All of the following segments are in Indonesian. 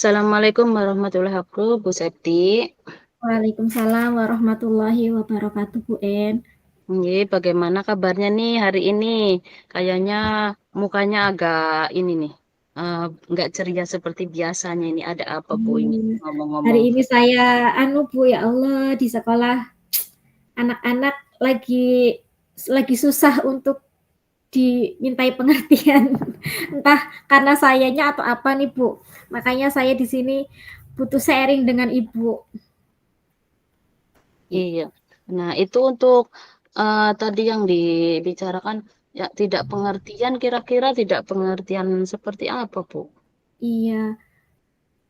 Assalamualaikum warahmatullahi wabarakatuh, Bu Septi. Waalaikumsalam warahmatullahi wabarakatuh, Bu En. Nggih, bagaimana kabarnya nih hari ini? Kayaknya mukanya agak ini nih, nggak ceria seperti biasanya ini. Ada apa, Bu, ini Hari ngomong-ngomong? ini saya Bu, ya Allah, di sekolah anak-anak lagi susah untuk dimintai pengertian. Entah karena sayanya atau apa nih, Bu. Makanya saya di sini butuh sharing dengan Ibu. Iya. Nah, itu untuk tadi yang dibicarakan ya tidak pengertian, kira-kira tidak pengertian seperti apa, Bu? Iya,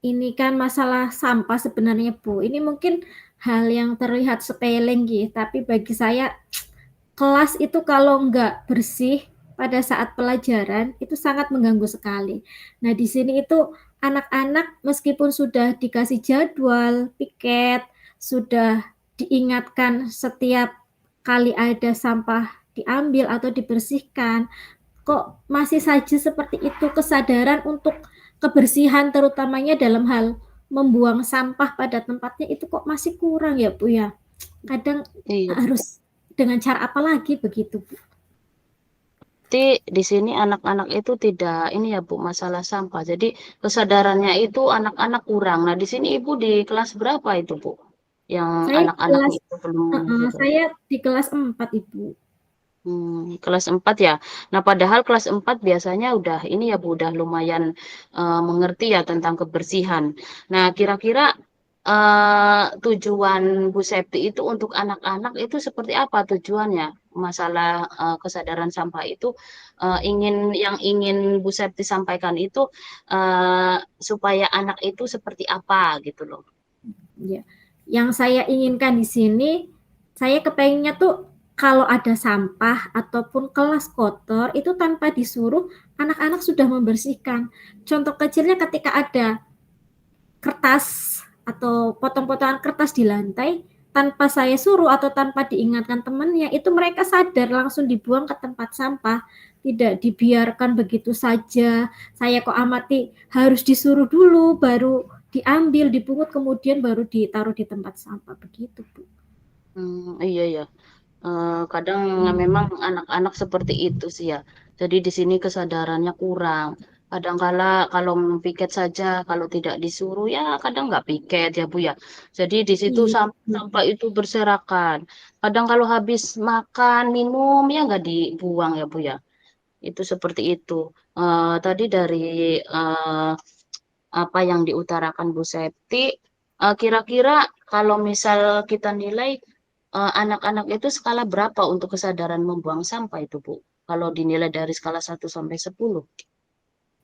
ini kan masalah sampah sebenarnya, Bu. Ini mungkin hal yang terlihat sepele gitu, tapi bagi saya kelas itu kalau nggak bersih pada saat pelajaran itu sangat mengganggu sekali. Nah, di sini itu anak-anak meskipun sudah dikasih jadwal, piket, sudah diingatkan setiap kali ada sampah diambil atau dibersihkan, kok masih saja seperti itu kesadaran untuk kebersihan terutamanya dalam hal membuang sampah pada tempatnya itu kok masih kurang ya Bu ya. Kadang Iya, Bu. harus dengan cara apa lagi begitu Bu? Berarti di sini anak-anak itu tidak ini ya Bu, masalah sampah. Jadi kesadarannya itu anak-anak kurang. Nah, di sini Ibu di kelas berapa itu Bu? Yang Saya di anak-anaknya kelas itu belum gitu. saya di kelas 4 Ibu. Kelas 4 ya. Nah, padahal kelas 4 biasanya udah ini ya Bu, udah lumayan mengerti ya tentang kebersihan. Nah, kira-kira tujuan Bu Septi itu untuk anak-anak itu seperti apa tujuannya? Masalah kesadaran sampah itu ingin Bu Septi sampaikan itu supaya anak itu seperti apa gitu loh. Ya. Yang saya inginkan di sini, saya kepengennya tuh kalau ada sampah ataupun kelas kotor itu tanpa disuruh anak-anak sudah membersihkan. Contoh kecilnya ketika ada kertas atau potong-potongan kertas di lantai, tanpa saya suruh atau tanpa diingatkan temannya, itu mereka sadar langsung dibuang ke tempat sampah, tidak dibiarkan begitu saja. Saya kok amati harus disuruh dulu, baru diambil, dipungut, kemudian baru ditaruh di tempat sampah begitu, Bu. Iya ya. Kadang memang anak-anak seperti itu sih ya. Jadi di sini kesadarannya kurang. Kadangkala kalau piket saja, kalau tidak disuruh ya kadang nggak piket ya Bu ya. Jadi di situ Iya, sampah itu berserakan. Kadang kalau habis makan, minum ya nggak dibuang ya Bu ya. Itu seperti itu. Tadi dari eh, apa yang diutarakan Bu Septi, kira-kira kalau misal kita nilai anak-anak itu skala berapa untuk kesadaran membuang sampah itu, Bu? Kalau dinilai dari skala 1 sampai 10.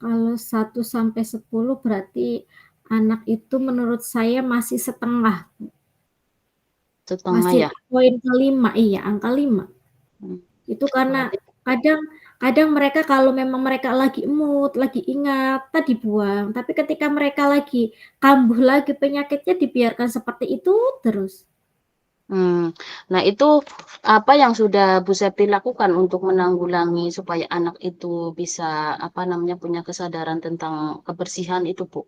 kalau 1 sampai 10 berarti anak itu menurut saya masih setengah, Setengah masih ya. poin kelima, iya angka 5. Hmm, Itu karena Berarti kadang kadang mereka kalau memang mereka lagi mood, lagi ingat, tadi buang. Tapi ketika mereka lagi kambuh lagi penyakitnya dibiarkan seperti itu terus. hmm. Nah, itu apa yang sudah Bu Septi lakukan untuk menanggulangi supaya anak itu bisa apa namanya punya kesadaran tentang kebersihan itu, Bu?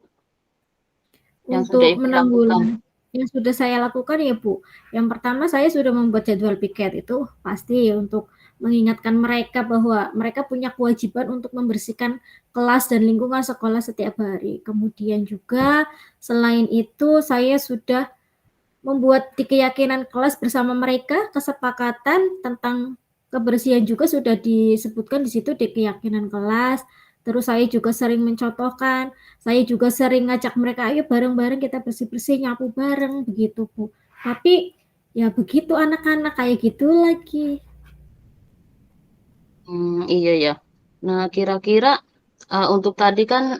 Yang sudah Untuk Ibu lakukan. menanggulangi yang sudah saya lakukan ya Bu, yang pertama saya sudah membuat jadwal piket itu pasti untuk mengingatkan mereka bahwa mereka punya kewajiban untuk membersihkan kelas dan lingkungan sekolah setiap hari. Kemudian juga selain itu saya sudah membuat di keyakinan kelas bersama mereka, kesepakatan tentang kebersihan juga sudah disebutkan di situ di keyakinan kelas. Terus saya juga sering mencontohkan, saya juga sering ngajak mereka, ayo bareng-bareng kita bersih-bersih, nyapu bareng, begitu Bu. Tapi ya begitu anak-anak kayak gitu lagi. Iya ya. Nah, kira-kira untuk tadi kan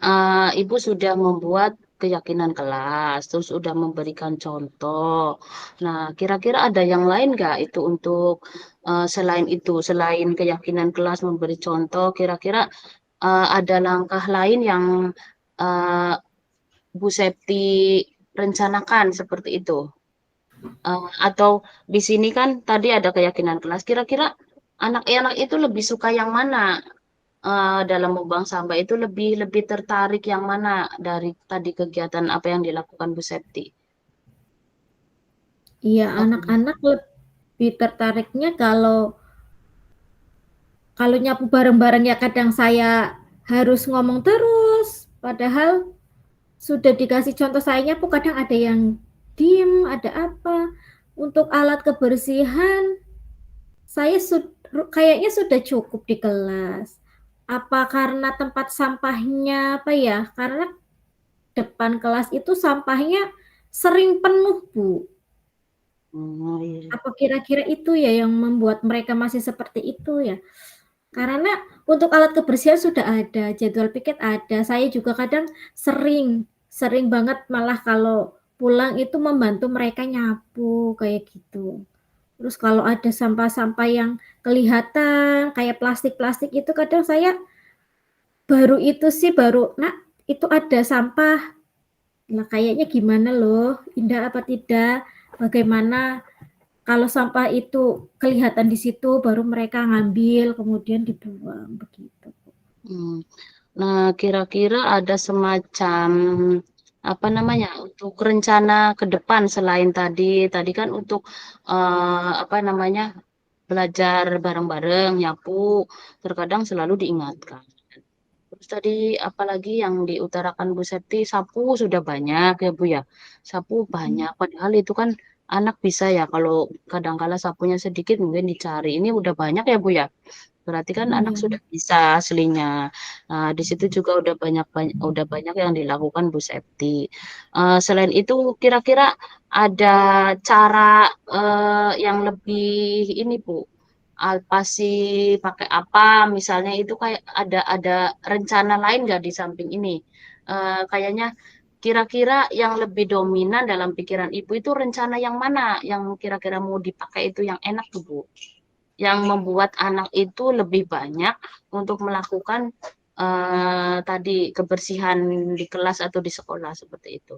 Ibu sudah membuat keyakinan kelas, terus sudah memberikan contoh. Nah, kira-kira ada yang lain nggak itu untuk selain itu, selain keyakinan kelas memberi contoh, kira-kira ada langkah lain yang uh, Bu Septi rencanakan seperti itu? Atau di sini kan tadi ada keyakinan kelas, kira-kira anak-anak itu lebih suka yang mana? dalam membuang sampah itu lebih lebih tertarik yang mana dari tadi kegiatan apa yang dilakukan Bu Septi? Iya, Waktu anak-anak lebih tertariknya kalau nyapu bareng-bareng ya kadang saya harus ngomong terus, padahal sudah dikasih contoh saya nyapu kadang ada yang diem, ada apa. Untuk alat kebersihan saya kayaknya sudah cukup di kelas. Apa karena tempat sampahnya apa ya? Karena depan kelas itu sampahnya sering penuh, Bu. iya. Apa kira-kira itu ya yang membuat mereka masih seperti itu ya? Karena untuk alat kebersihan sudah ada, jadwal piket ada. Saya juga kadang sering sering banget malah kalau pulang itu membantu mereka nyapu kayak gitu. Terus kalau ada sampah-sampah yang kelihatan kayak plastik-plastik itu kadang saya baru itu sih baru, "Nak, itu ada sampah." Nah, kayaknya gimana loh, indah apa tidak? Bagaimana kalau sampah itu kelihatan di situ baru mereka ngambil kemudian dibuang, begitu. Hmm. Nah, kira-kira ada semacam apa namanya untuk rencana ke depan selain tadi kan untuk apa namanya belajar bareng-bareng nyapu terkadang selalu diingatkan. Terus tadi apalagi yang diutarakan Bu Septi, sapu sudah banyak ya Bu ya. Sapu banyak, padahal itu kan anak bisa ya kalau kadang-kala sapunya sedikit mungkin dicari. Ini udah banyak ya Bu ya. Berarti kan anak Iya. sudah bisa aslinya. Nah, di situ juga udah banyak yang dilakukan Bu Septi. Selain itu kira-kira ada cara yang lebih ini Bu, pasti pakai apa misalnya itu kayak ada rencana lain nggak di samping ini? Kayaknya kira-kira yang lebih dominan dalam pikiran ibu itu rencana yang mana yang kira-kira mau dipakai itu yang enak tuh Bu? Yang membuat anak itu lebih banyak untuk melakukan tadi kebersihan di kelas atau di sekolah seperti itu.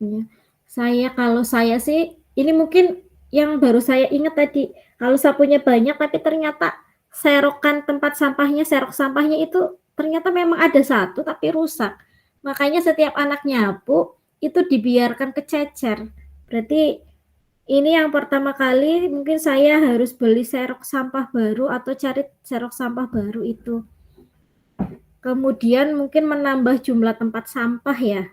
Iya. Kalau saya sih, ini mungkin yang baru saya ingat tadi, kalau sapunya banyak tapi ternyata serok sampahnya itu ternyata memang ada satu tapi rusak. Makanya setiap anak nyapu itu dibiarkan kececer. Berarti ini yang pertama kali mungkin saya harus beli serok sampah baru atau cari serok sampah baru itu. Kemudian mungkin menambah jumlah tempat sampah ya.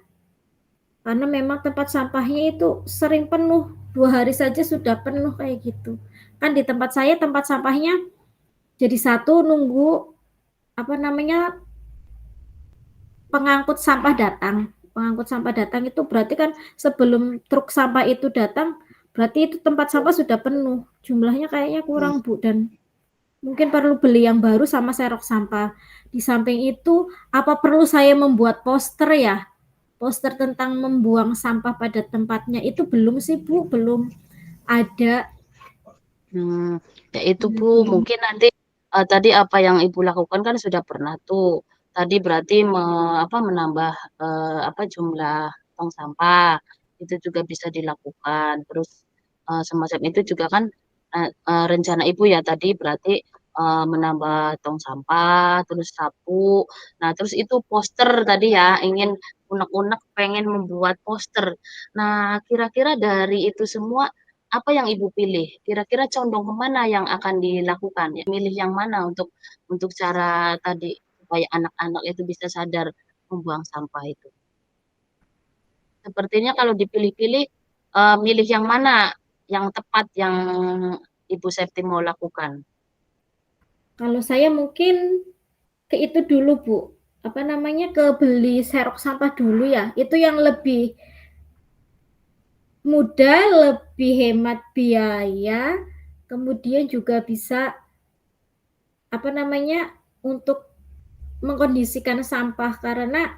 Karena memang tempat sampahnya itu sering penuh, 2 hari saja sudah penuh kayak gitu. Kan di tempat saya tempat sampahnya jadi satu nunggu apa namanya pengangkut sampah datang itu berarti kan sebelum truk sampah itu datang berarti itu tempat sampah sudah penuh. Jumlahnya kayaknya Hmm. kurang Bu dan mungkin perlu beli yang baru sama serok sampah. Di samping itu apa perlu saya membuat poster ya? Poster tentang membuang sampah pada tempatnya itu belum sih Bu, belum ada. Hmm, ya itu Bu, Belum. mungkin nanti tadi apa yang Ibu lakukan kan sudah pernah tuh. Tadi berarti menambah apa jumlah tong sampah itu juga bisa dilakukan. Terus semacam itu juga kan rencana Ibu ya tadi berarti menambah tong sampah, terus sapu. Nah, terus itu poster tadi ya ingin unek-unek pengen membuat poster. Nah, kira-kira dari itu semua apa yang Ibu pilih? Kira-kira condong ke mana yang akan dilakukan ya? Milih yang mana untuk cara tadi supaya anak-anak itu bisa sadar membuang sampah itu? Sepertinya kalau dipilih-pilih, milih yang mana yang tepat yang Ibu Septi mau lakukan? Kalau saya mungkin ke itu dulu Bu, apa namanya, ke beli serok sampah dulu ya, itu yang lebih mudah, lebih hemat biaya, kemudian juga bisa, apa namanya, untuk mengkondisikan sampah karena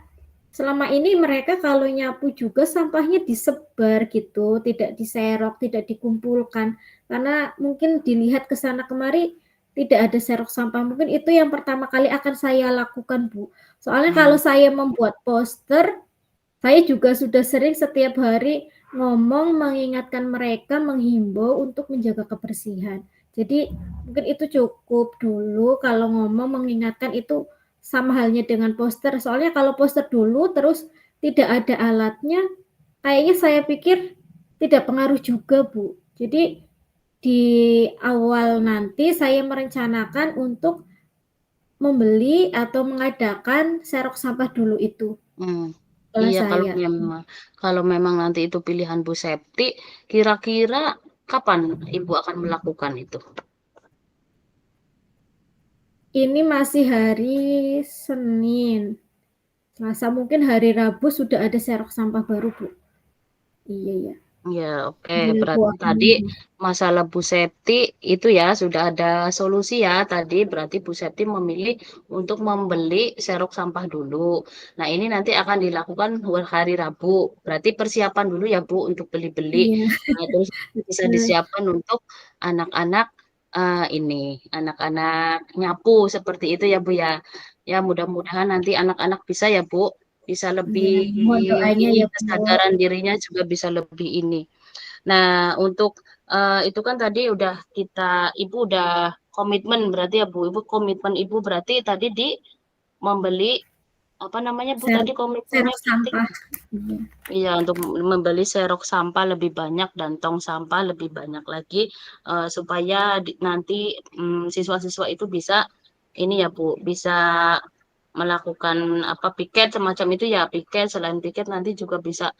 selama ini mereka kalau nyapu juga sampahnya disebar gitu, tidak diserok, tidak dikumpulkan. Karena mungkin dilihat ke sana kemari tidak ada serok sampah. Mungkin itu yang pertama kali akan saya lakukan, Bu. Soalnya Hmm. kalau saya membuat poster, saya juga sudah sering setiap hari ngomong mengingatkan mereka, menghimbau untuk menjaga kebersihan. Jadi mungkin itu cukup dulu kalau ngomong mengingatkan itu sama halnya dengan poster. Soalnya kalau poster dulu terus tidak ada alatnya, kayaknya saya pikir tidak pengaruh juga, Bu. Jadi di awal nanti saya merencanakan untuk membeli atau mengadakan serok sampah dulu itu Mmm, kelas iya saya. kalau memang nanti itu pilihan Bu Septi, kira-kira kapan Ibu akan melakukan itu? Ini masih hari Senin. Selasa mungkin hari Rabu sudah ada serok sampah baru, Bu. Iya ya. Ya, oke. Berarti Dilakukan. tadi masalah Bu Septi itu ya sudah ada solusi ya. Tadi berarti Bu Septi memilih untuk membeli serok sampah dulu. Nah, ini nanti akan dilakukan hari Rabu. Berarti persiapan dulu ya Bu untuk beli-beli. Iya, Nah, terus bisa betul. disiapkan untuk anak-anak ini, anak-anak nyapu seperti itu ya Bu ya. Ya, mudah-mudahan nanti anak-anak bisa ya Bu, bisa lebih Iya, mohon doanya ini ya, Bu. kesadaran dirinya juga bisa lebih ini. Nah, untuk itu kan tadi udah Ibu udah komitmen berarti ya Bu. Ibu komitmen Ibu berarti tadi di membeli apa namanya Bu tadi Serok komitmennya serok berarti? sampah. Iya. Iya, untuk membeli serok sampah lebih banyak dan tong sampah lebih banyak lagi supaya nanti siswa-siswa itu bisa ini ya Bu, bisa melakukan apa piket semacam itu ya piket selain piket nanti juga bisa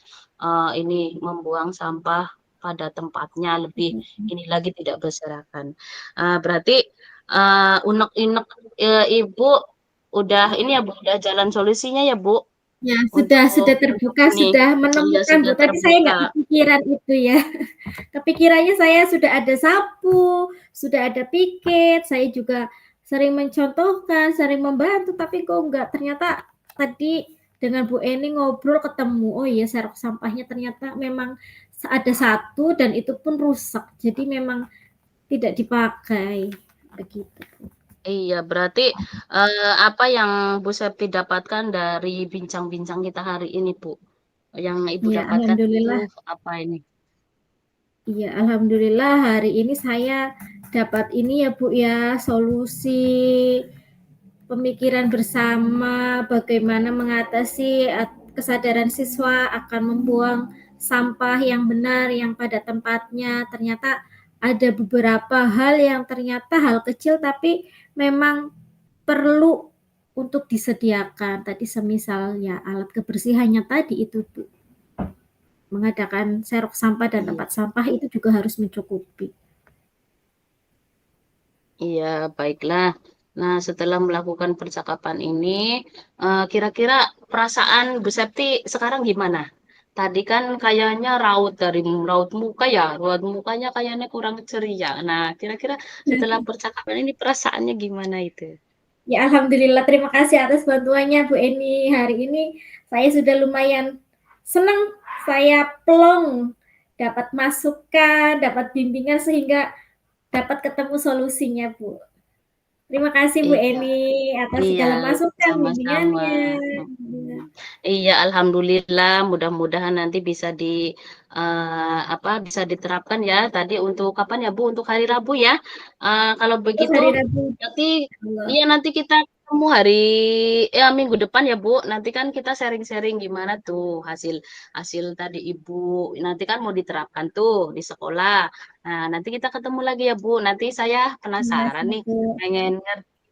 ini membuang sampah pada tempatnya lebih ini lagi tidak berserakan. Berarti unek-unek Ibu udah ini ya Bu, udah jalan solusinya ya Bu Ya, sudah untuk terbuka, ini. sudah Iya menemukan, sudah Bu. Tadi saya terbuka. nggak kepikiran itu ya. Kepikirannya saya sudah ada sapu, sudah ada piket, saya juga sering mencontohkan, sering membantu, tapi kok enggak. Ternyata tadi dengan Bu Eni ngobrol ketemu, oh iya serok sampahnya ternyata memang ada satu dan itu pun rusak. Jadi memang tidak dipakai. Begitu. Iya, berarti apa yang Bu Septi dapatkan dari bincang-bincang kita hari ini, Bu? Yang Ibu Ya, dapatkan itu alhamdulillah. apa ini? Iya, alhamdulillah hari ini saya dapat ini ya Bu ya, solusi pemikiran bersama bagaimana mengatasi kesadaran siswa akan membuang sampah yang benar, yang pada tempatnya. Ternyata ada beberapa hal yang ternyata hal kecil tapi memang perlu untuk disediakan. Tadi semisalnya alat kebersihannya tadi itu Bu. Mengadakan serok sampah dan Iya. tempat sampah itu juga harus mencukupi. Iya, baiklah. Nah, setelah melakukan percakapan ini, kira-kira perasaan Bu Septi sekarang gimana? Tadi kan kayaknya raut muka ya, raut mukanya kayaknya kurang ceria. Nah, kira-kira setelah percakapan ini perasaannya gimana itu? Ya alhamdulillah terima kasih atas bantuannya Bu Eni. Hari ini saya sudah lumayan senang, saya plong dapat masukan, dapat bimbingan sehingga dapat ketemu solusinya Bu. Terima kasih Bu Iya. Eni atas Iya, segala masukan, sama-sama. bimbingannya. Mhm. Iya, alhamdulillah, mudah-mudahan nanti bisa apa, bisa diterapkan ya. Tadi untuk kapan ya, Bu? Untuk hari Rabu ya. Kalau Untuk begitu hari Rabu nanti Allah. iya nanti kita ketemu ya minggu depan ya, Bu. Nanti kan kita sharing-sharing gimana tuh hasil hasil tadi Ibu. Nanti kan mau diterapkan tuh di sekolah. Nah, nanti kita ketemu lagi ya, Bu. Nanti saya Iya, penasaran nih, Bu. pengen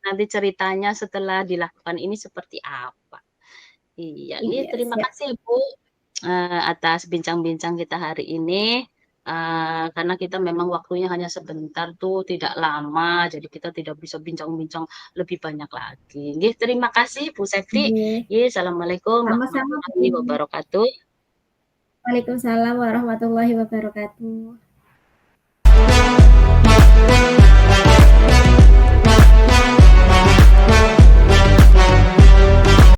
nanti ceritanya setelah dilakukan ini seperti apa. Iya, ini Iya, terima siap. kasih Bu, atas bincang-bincang kita hari ini, karena kita memang waktunya hanya sebentar tuh, tidak lama, jadi kita tidak bisa bincang-bincang lebih banyak lagi. Nggih, terima kasih Bu Septi. Nggih. Nggih, assalamualaikum Sama-sama Bu warahmatullahi Eni. wabarakatuh. Waalaikumsalam warahmatullahi wabarakatuh.